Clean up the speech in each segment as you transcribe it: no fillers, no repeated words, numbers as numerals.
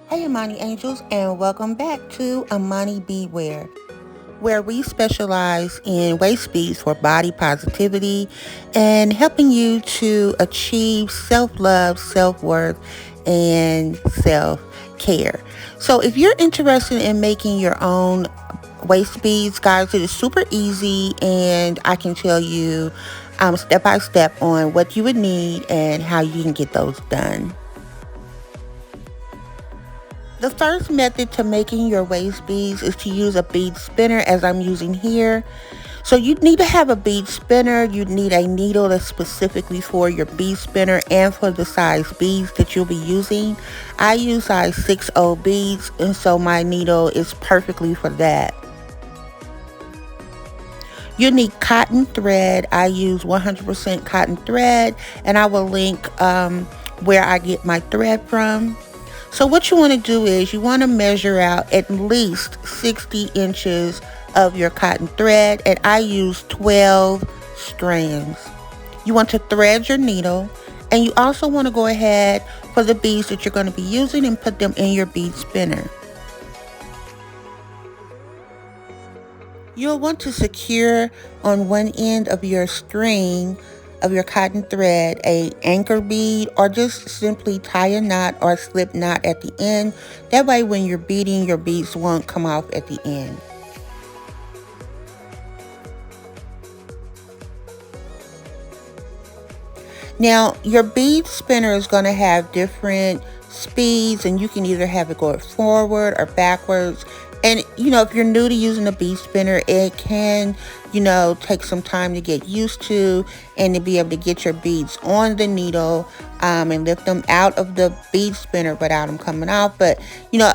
Hey Amani Angels, and welcome back to Amani Beadwear, where we specialize in waist beads for body positivity and helping you to achieve self-love, self-worth, and self-care. So if you're interested in making your own waist beads, guys, it is super easy, and I can tell you step by step on what you would need and how you can get those done. The first method to making your waist beads is to use a bead spinner, as I'm using here. So you need to have a bead spinner. You need a needle that's specifically for your bead spinner and for the size beads that you'll be using. I use size 6/0 beads, and so my needle is perfectly for that. You need cotton thread. I use 100% cotton thread, and I will link where I get my thread from. So what you want to do is you want to measure out at least 60 inches of your cotton thread, and I use 12 strands. You want to thread your needle, and you also want to go ahead for the beads that you're going to be using and put them in your bead spinner. You'll want to secure on one end of your string of your cotton thread a anchor bead, or just simply tie a knot or slip knot at the end. That way when you're beading, your beads won't come off at the end. Now your bead spinner is going to have different speeds, and you can either have it go forward or backwards. And if you're new to using a bead spinner, it can take some time to get used to and to be able to get your beads on the needle and lift them out of the bead spinner without them coming out. But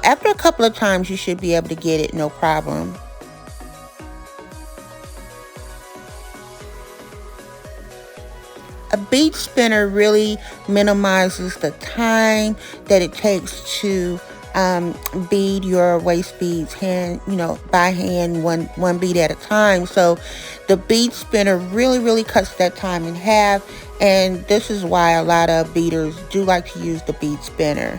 after a couple of times, you should be able to get it, no problem. A bead spinner really minimizes the time that it takes to bead your waist beads by hand, one bead at a time. So the bead spinner really cuts that time in half, and this is why a lot of beaders do like to use the bead spinner.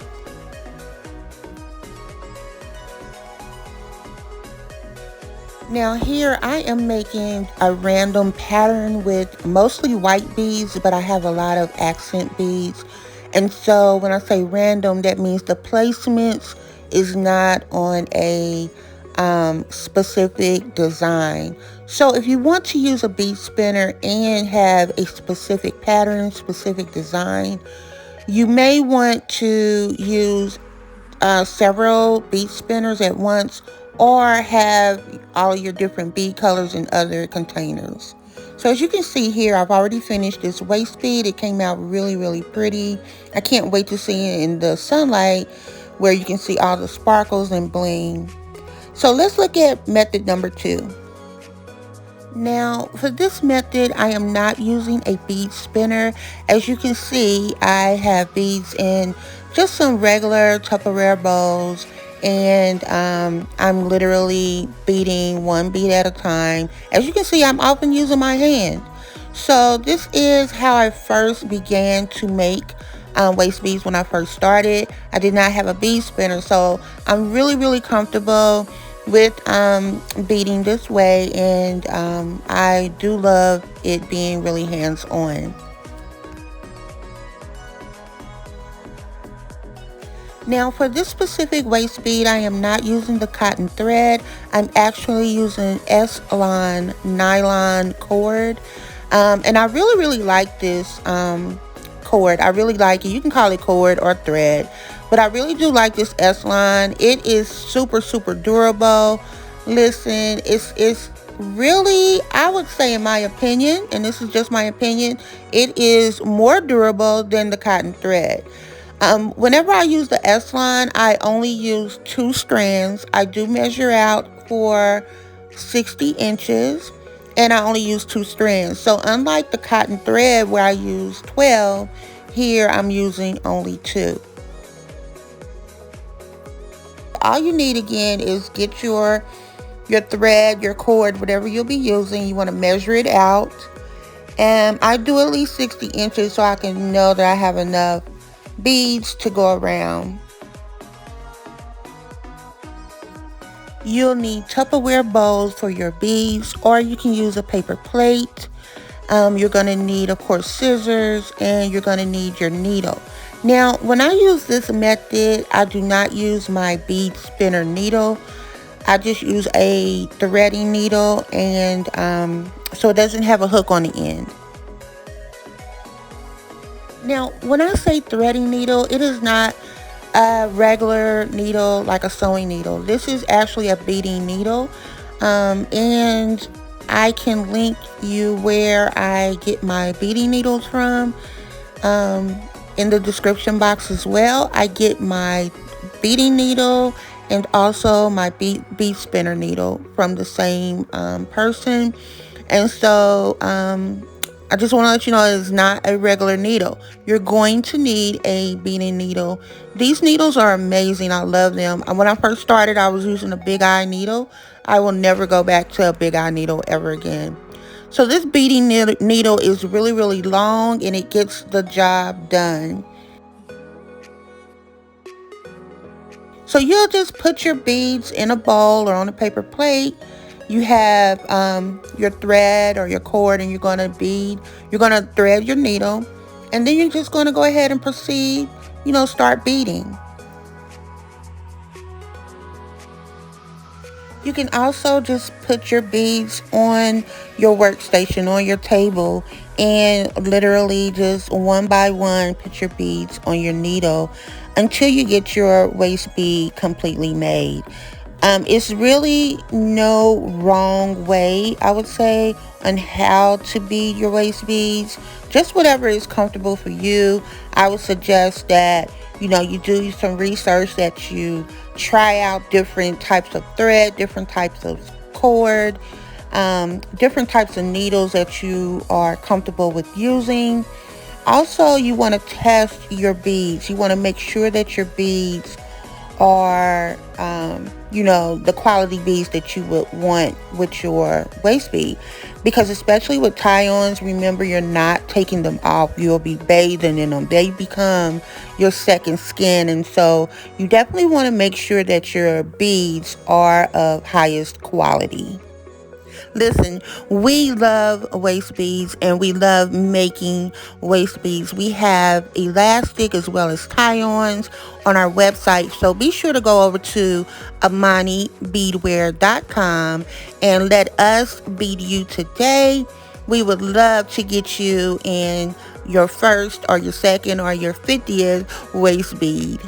Now here I am making a random pattern with mostly white beads, but I have a lot of accent beads. And so when I say random, that means the placements is not on a specific design. So if you want to use a bead spinner and have a specific pattern, specific design, you may want to use several bead spinners at once, or have all your different bead colors in other containers. So as you can see here, I've already finished this waist bead. It came out really pretty. I can't wait to see it in the sunlight where you can see all the sparkles and bling. So let's look at method number 2. Now for this method, I am not using a bead spinner. As you can see, I have beads in just some regular Tupperware bowls, and I'm literally beading one bead at a time. As you can see, I'm often using my hand. So this is how I first began to make waist beads when I first started. I did not have a bead spinner, so I'm really comfortable with beading this way, and I do love it being really hands-on. Now for this specific waist bead, I am not using the cotton thread. I'm actually using S-Line nylon cord. And I really like this cord. I really like it. You can call it cord or thread, but I really do like this S-Line. It is super durable. Listen, it's really, I would say, in my opinion, and this is just my opinion, it is more durable than the cotton thread. Whenever I use the S-Line, I only use 2 strands. I do measure out for 60 inches, and I only use 2 strands. So unlike the cotton thread where I use 12, here I'm using only 2. All you need again is get your thread, your cord, whatever you'll be using. You want to measure it out, and I do at least 60 inches so I can know that I have enough beads to go around. You'll need Tupperware bowls for your beads, or you can use a paper plate. You're going to need, of course, scissors, and you're going to need your needle. Now, when I use this method, I do not use my bead spinner needle. I just use a threading needle, and so it doesn't have a hook on the end. Now, when I say threading needle, it is not a regular needle like a sewing needle. This is actually a beading needle, and I can link you where I get my beading needles from in the description box as well. I get my beading needle and also my bead spinner needle from the same person. And so I just want to let you know it's not a regular needle. You're going to need a beading needle. These needles are amazing. I love them. And when I first started, I was using a big eye needle. I will never go back to a big eye needle ever again. So this beading needle is really, really long, and it gets the job done. So you'll just put your beads in a bowl or on a paper plate. You have your thread or your cord, and you're going to bead. You're going to thread your needle, and then you're just going to go ahead and proceed, start beading. You can also just put your beads on your workstation, on your table, and literally just one by one put your beads on your needle until you get your waist bead completely made. It's really no wrong way, I would say, on how to bead your waist beads. Just whatever is comfortable for you. I would suggest that, you do some research, that you try out different types of thread, different types of cord, different types of needles that you are comfortable with using. Also, you want to test your beads. You want to make sure that your beads are the quality beads that you would want with your waist bead, because especially with tie-ons, remember, you're not taking them off. You'll be bathing in them. They become your second skin, and so you definitely want to make sure that your beads are of highest quality. Listen, we love waist beads, and we love making waist beads. We have elastic as well as tie-ons on our website. So be sure to go over to AmaniBeadwear.com and let us bead you today. We would love to get you in your first or your second or your 50th waist bead.